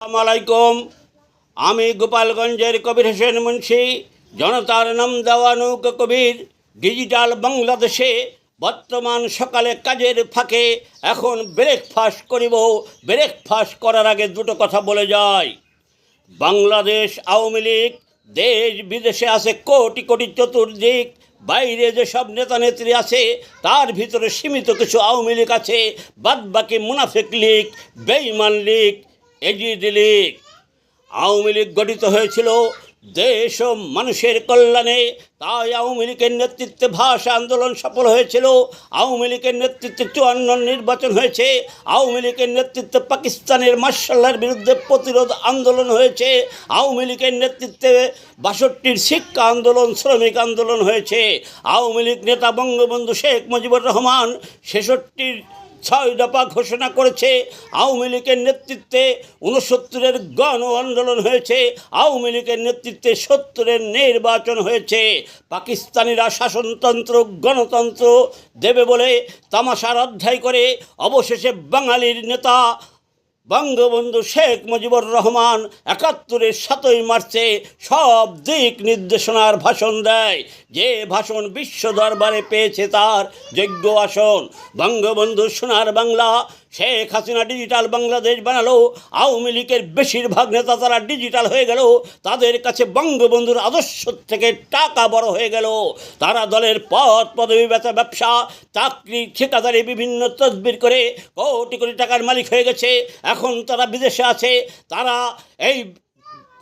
আসসালামাইকুম। আমি গোপালগঞ্জের কবির হোসেন মুন্সি, জনতার নাম দেওয়া নৌকা কবির। ডিজিটাল বাংলাদেশে বর্তমান সকালে কাজের ফাঁকে এখন ব্রেকফাস্ট করিব। ব্রেকফাস্ট করার আগে দুটো কথা বলে যায়। বাংলাদেশ আওয়ামী লীগ দেশ বিদেশে আছে কোটি কোটি চতুর্দিক। বাইরে যেসব নেতা নেত্রী আছে তার ভিতরে সীমিত কিছু আওয়ামী লীগ আছে, বাদবাকি মুনাফিক লীগ, বেঈমান লীগ, এজিদি লীগ। আওয়ামী লীগ গঠিত হয়েছিল দেশ ও মানুষের কল্যাণে, তাই আওয়ামী লীগের নেতৃত্বে ভাষা আন্দোলন সফল হয়েছিল। আওয়ামী লীগের নেতৃত্বে 54 নির্বাচন হয়েছে। আওয়ামী লীগের নেতৃত্বে পাকিস্তানের মার্শালের বিরুদ্ধে প্রতিরোধ আন্দোলন হয়েছে। আওয়ামী লীগের নেতৃত্বে 62 শিক্ষা আন্দোলন, শ্রমিক আন্দোলন হয়েছে। আওয়ামী লীগ নেতা বঙ্গবন্ধু শেখ মুজিবুর রহমান 66 6 দফা ঘোষণা করেছে। আওয়ামী লীগের নেতৃত্বে 69 গণ আন্দোলন হয়েছে। আওয়ামী লীগের নেতৃত্বে 70 নির্বাচন হয়েছে। পাকিস্তানিরা শাসনতন্ত্র গণতন্ত্র দেবে বলে তামাশার অধ্যায় করে অবশেষে বাঙালির নেতা বঙ্গবন্ধু শেখ মুজিবুর রহমান 71 7ই মার্চে সব দিক নির্দেশনার ভাষণ দেয়। যে ভাষণ বিশ্ব দরবারে পেয়েছে তার যোগ্য আসন। বঙ্গবন্ধু সোনার বাংলা, শেখ হাসিনা ডিজিটাল বাংলাদেশ বানালো। আওয়ামী লীগের বেশিরভাগ নেতা তারা ডিজিটাল হয়ে গেল। তাদের কাছে বঙ্গবন্ধুর আদর্শ থেকে টাকা বড় হয়ে গেল। তারা দলের পদ পদবি বেচা, ব্যবসা, চাকরি, ঠিকাদারি বিভিন্ন তদবির করে কোটি কোটি টাকার মালিক হয়ে গেছে। এখন তারা বিদেশে আছে। তারা এই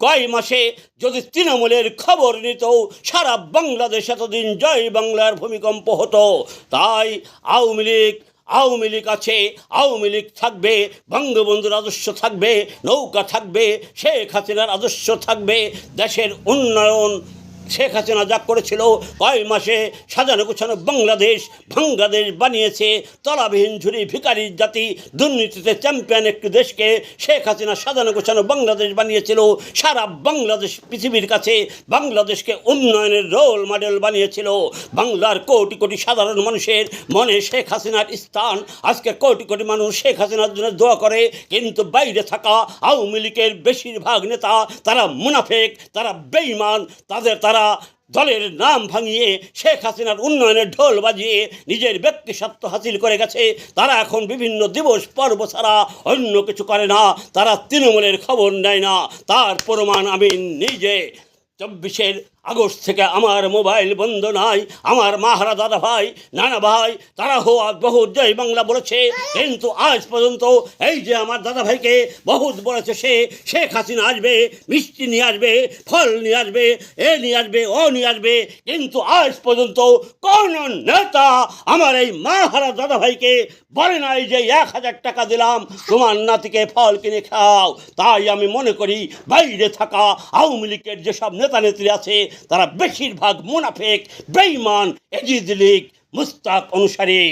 কয় মাসে যদি তৃণমূলের খবর নিত, সারা বাংলাদেশ এতদিন জয় বাংলার ভূমিকম্প হতো। তাই আওয়ামী লীগ আছে, আওয়ামী লীগ থাকবে, বঙ্গবন্ধুর আদর্শ থাকবে, নৌকা থাকবে, শেখ হাসিনার আদর্শ থাকবে। দেশের উন্নয়ন শেখ হাসিনা যা করেছিল, কয় মাসে সাজানো গোছানো বাংলাদেশ ভাঙ্গাদেশ বানিয়েছে। তলাবিহীন ঝুরি ভিখারির জাতি দুর্নীতিতে চ্যাম্পিয়ন একটি দেশকে শেখ হাসিনা সাজানো গোছানো বাংলাদেশ বানিয়েছিল। সারা বাংলাদেশ পৃথিবীর কাছে বাংলাদেশকে উন্নয়নের রোল মডেল বানিয়েছিল। বাংলার কোটি কোটি সাধারণ মানুষের মনে শেখ হাসিনার স্থান। আজকে কোটি কোটি মানুষ শেখ হাসিনার জন্য দোয়া করে, কিন্তু বাইরে থাকা আওয়ামী লীগের বেশিরভাগ নেতা তারা মুনাফেক, তারা বেঈমান। তারা দলের নাম ভাঙিয়ে শেখ হাসিনার উন্নয়নের ঢোল বাজিয়ে নিজের ব্যক্তি স্বার্থ হাসিল করে গেছে। তারা এখন বিভিন্ন দিবস পর্ব ছাড়া অন্য কিছু করে না। তারা তৃণমূলের খবর নেয় না। তার প্রমাণ আমি নিজে। 24 আগস্ট থেকে আমার মোবাইল বন্ধ নাই। আমার মাহারা দাদা ভাই, নানা ভাই, তারা বহুত জয় বাংলা বলেছে, কিন্তু আজ পর্যন্ত এই যে আমার দাদা ভাইকে বহুত বলেছে সে শেখ হাসিনা আসবে, মিষ্টি নিয়ে আসবে, ফল নিয়ে আসবে, এ নিয়ে আসবে, ও নিয়ে আসবে, কিন্তু আজ পর্যন্ত কোন নেতা আমার এই মাহারা দাদা ভাইকে বলে নাই যে 1000 টাকা দিলাম তোমার নাতিকে ফল কিনে খাও। তাই আমি মনে করি বাইরে থাকা আওয়ামী লীগের যেসব নেতা নেত্রী আছে তারা বেশিরভাগ মুনাফেক, বেঈমান, এজিদি লীগ, মুস্তাক অনুসারী।